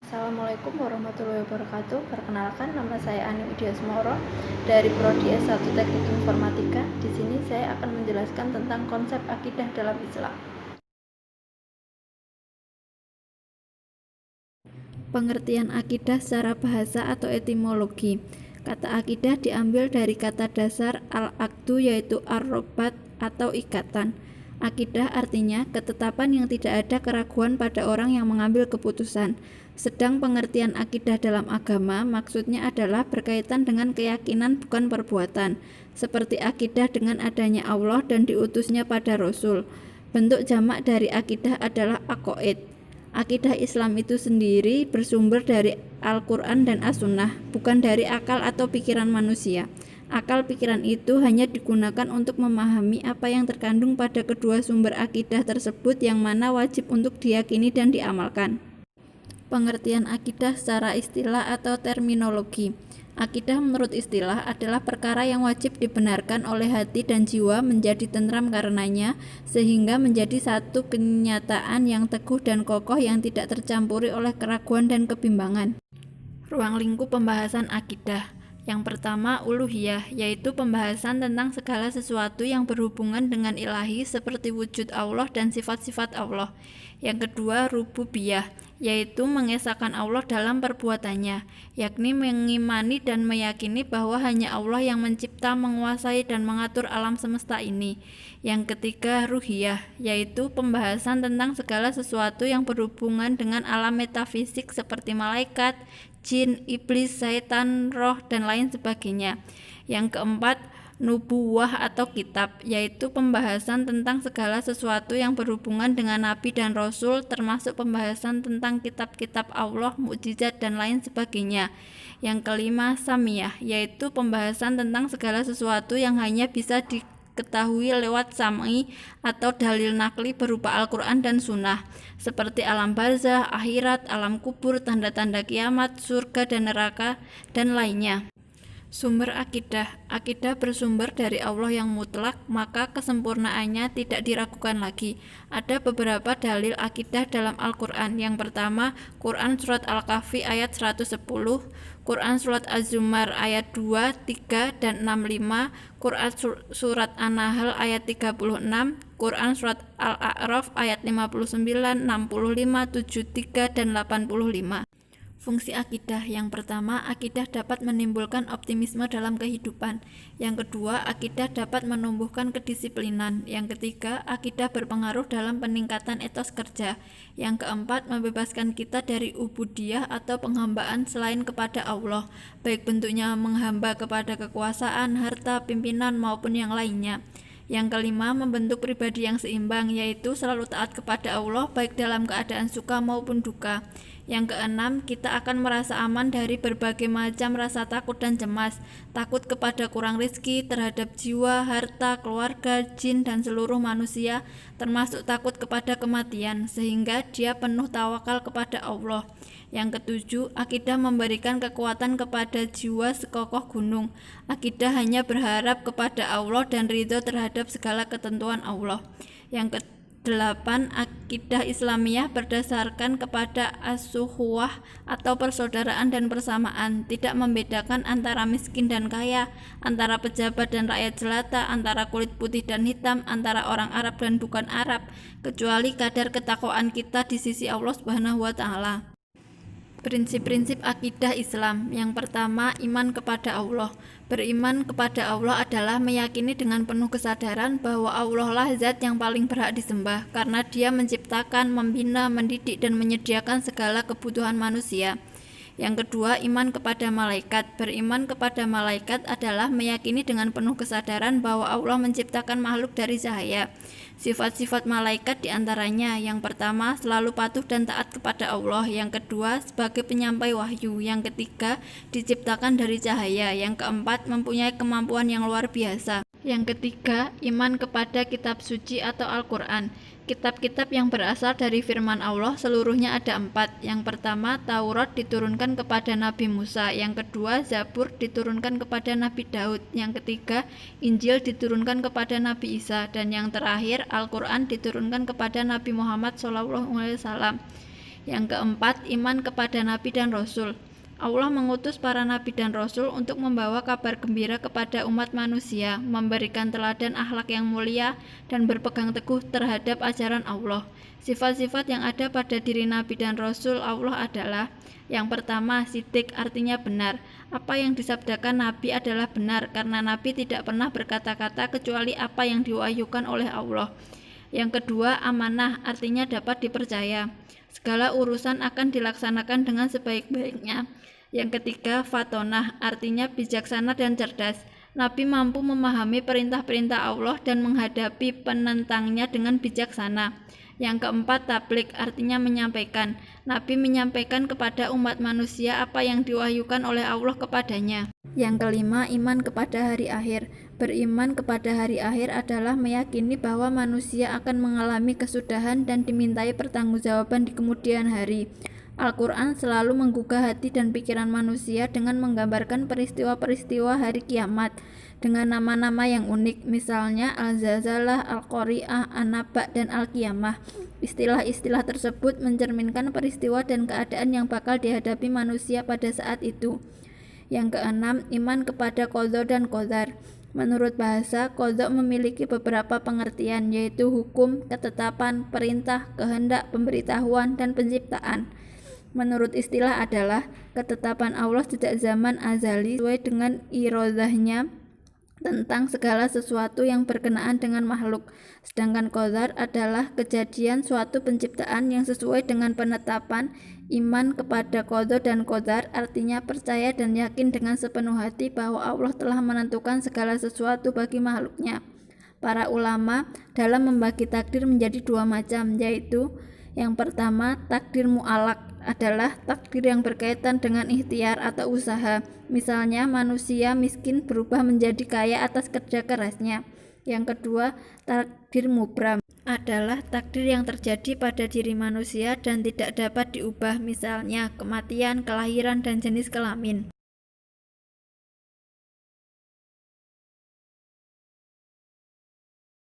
Assalamualaikum warahmatullahi wabarakatuh. Perkenalkan, nama saya Ani Widya Smoro dari Prodi S1 Teknik Informatika. Di sini saya akan menjelaskan tentang konsep akidah dalam Islam. Pengertian akidah secara bahasa atau etimologi. Kata akidah diambil dari kata dasar al-aqdu, yaitu ar-robat atau ikatan. Akidah artinya ketetapan yang tidak ada keraguan pada orang yang mengambil keputusan. Sedang pengertian akidah dalam agama maksudnya adalah berkaitan dengan keyakinan, bukan perbuatan, seperti akidah dengan adanya Allah dan diutusnya pada Rasul. Bentuk jamak dari akidah adalah aqaid. Akidah Islam itu sendiri bersumber dari Al-Quran dan As-Sunnah, bukan dari akal atau pikiran manusia. Akal pikiran itu hanya digunakan untuk memahami apa yang terkandung pada kedua sumber akidah tersebut, yang mana wajib untuk diyakini dan diamalkan. Pengertian akidah secara istilah atau terminologi. Akidah menurut istilah adalah perkara yang wajib dibenarkan oleh hati dan jiwa menjadi tentram karenanya, sehingga menjadi satu kenyataan yang teguh dan kokoh yang tidak tercampuri oleh keraguan dan kebimbangan. Ruang lingkup pembahasan akidah. Yang pertama, uluhiyah, yaitu pembahasan tentang segala sesuatu yang berhubungan dengan ilahi seperti wujud Allah dan sifat-sifat Allah. Yang kedua, rububiyah, yaitu mengesahkan Allah dalam perbuatannya, yakni mengimani dan meyakini bahwa hanya Allah yang mencipta, menguasai, dan mengatur alam semesta ini. Yang ketiga, ruhiyah, yaitu pembahasan tentang segala sesuatu yang berhubungan dengan alam metafisik seperti malaikat, jin, iblis, syaitan, roh, dan lain sebagainya. Yang keempat, nubuwah atau kitab, yaitu pembahasan tentang segala sesuatu yang berhubungan dengan nabi dan rasul, termasuk pembahasan tentang kitab-kitab Allah, mukjizat, dan lain sebagainya. Yang kelima, samiyah, yaitu pembahasan tentang segala sesuatu yang hanya bisa diketahui lewat sam'i atau dalil nakli berupa Al-Quran dan Sunnah, seperti alam barzah, akhirat, alam kubur, tanda-tanda kiamat, surga dan neraka, dan lainnya. Sumber akidah. Akidah bersumber dari Allah yang mutlak, maka kesempurnaannya tidak diragukan lagi. Ada beberapa dalil akidah dalam Al-Quran. Yang pertama, Quran Surat Al-Kahfi ayat 110, Quran Surat Az-Zumar ayat 2, 3, dan 65, Quran Surat An-Nahl ayat 36, Quran Surat Al-A'raf ayat 59, 65, 73, dan 85. Fungsi akidah. Yang pertama, akidah dapat menimbulkan optimisme dalam kehidupan. Yang kedua, akidah dapat menumbuhkan kedisiplinan. Yang ketiga, akidah berpengaruh dalam peningkatan etos kerja. Yang keempat, membebaskan kita dari ubudiyah atau penghambaan selain kepada Allah, baik bentuknya menghamba kepada kekuasaan, harta, pimpinan, maupun yang lainnya. Yang kelima, membentuk pribadi yang seimbang, yaitu selalu taat kepada Allah baik dalam keadaan suka maupun duka. Yang keenam, kita akan merasa aman dari berbagai macam rasa takut dan cemas, takut kepada kurang rezeki, terhadap jiwa, harta, keluarga, jin, dan seluruh manusia, termasuk takut kepada kematian, sehingga dia penuh tawakal kepada Allah. Yang ketujuh, akidah memberikan kekuatan kepada jiwa sekokoh gunung. Akidah hanya berharap kepada Allah dan ridho terhadap segala ketentuan Allah. Yang kedelapan, akidah Islamiyah berdasarkan kepada as-suhuwah atau persaudaraan dan persamaan, tidak membedakan antara miskin dan kaya, antara pejabat dan rakyat jelata, antara kulit putih dan hitam, antara orang Arab dan bukan Arab, kecuali kadar ketakwaan kita di sisi Allah Subhanahu wa Ta'ala. Prinsip-prinsip akidah Islam. Yang pertama, iman kepada Allah. Beriman kepada Allah adalah meyakini dengan penuh kesadaran bahwa Allah lah zat yang paling berhak disembah, karena Dia menciptakan, membina, mendidik, dan menyediakan segala kebutuhan manusia. Yang kedua, iman kepada malaikat. Beriman kepada malaikat adalah meyakini dengan penuh kesadaran bahwa Allah menciptakan makhluk dari cahaya. Sifat-sifat malaikat diantaranya, yang pertama, selalu patuh dan taat kepada Allah. Yang kedua, sebagai penyampai wahyu. Yang ketiga, diciptakan dari cahaya. Yang keempat, mempunyai kemampuan yang luar biasa. Yang ketiga, iman kepada kitab suci atau Al-Quran. Kitab-kitab yang berasal dari firman Allah seluruhnya ada 4. Yang pertama, Taurat diturunkan kepada Nabi Musa. Yang kedua, Zabur diturunkan kepada Nabi Daud. Yang ketiga, Injil diturunkan kepada Nabi Isa. Dan yang terakhir, Al-Quran diturunkan kepada Nabi Muhammad SAW. Yang keempat, iman kepada nabi dan rasul. Allah mengutus para nabi dan rasul untuk membawa kabar gembira kepada umat manusia, memberikan teladan akhlak yang mulia, dan berpegang teguh terhadap ajaran Allah. Sifat-sifat yang ada pada diri nabi dan rasul Allah adalah: yang pertama, sidik, artinya benar. Apa yang disabdakan nabi adalah benar, karena nabi tidak pernah berkata-kata kecuali apa yang diwahyukan oleh Allah. Yang kedua, amanah, artinya dapat dipercaya. Segala urusan akan dilaksanakan dengan sebaik-baiknya. Yang ketiga, fatonah, artinya bijaksana dan cerdas. Nabi mampu memahami perintah-perintah Allah dan menghadapi penentangnya dengan bijaksana. Yang keempat, tabligh, artinya menyampaikan. Nabi menyampaikan kepada umat manusia apa yang diwahyukan oleh Allah kepadanya. Yang kelima, iman kepada hari akhir. Beriman kepada hari akhir adalah meyakini bahwa manusia akan mengalami kesudahan dan dimintai pertanggungjawaban di kemudian hari. Al-Quran selalu menggugah hati dan pikiran manusia dengan menggambarkan peristiwa-peristiwa hari kiamat dengan nama-nama yang unik, misalnya Al-Zalzalah, Al-Qari'ah, An-Naba, dan Al-Qiyamah. Istilah-istilah tersebut mencerminkan peristiwa dan keadaan yang bakal dihadapi manusia pada saat itu. Yang keenam, iman kepada qadha dan qadar. Menurut bahasa, qadha memiliki beberapa pengertian, yaitu hukum, ketetapan, perintah, kehendak, pemberitahuan, dan penciptaan. Menurut istilah adalah ketetapan Allah sejak zaman azali sesuai dengan irodahnya tentang segala sesuatu yang berkenaan dengan makhluk. Sedangkan qadar adalah kejadian suatu penciptaan yang sesuai dengan penetapan. Iman kepada qadha dan qadar artinya percaya dan yakin dengan sepenuh hati bahwa Allah telah menentukan segala sesuatu bagi makhluknya. Para ulama dalam membagi takdir menjadi dua macam, yaitu yang pertama, takdir mu'alaq adalah takdir yang berkaitan dengan ikhtiar atau usaha. Misalnya, manusia miskin berubah menjadi kaya atas kerja kerasnya. Yang kedua, takdir mubram adalah takdir yang terjadi pada diri manusia dan tidak dapat diubah, misalnya kematian, kelahiran, dan jenis kelamin.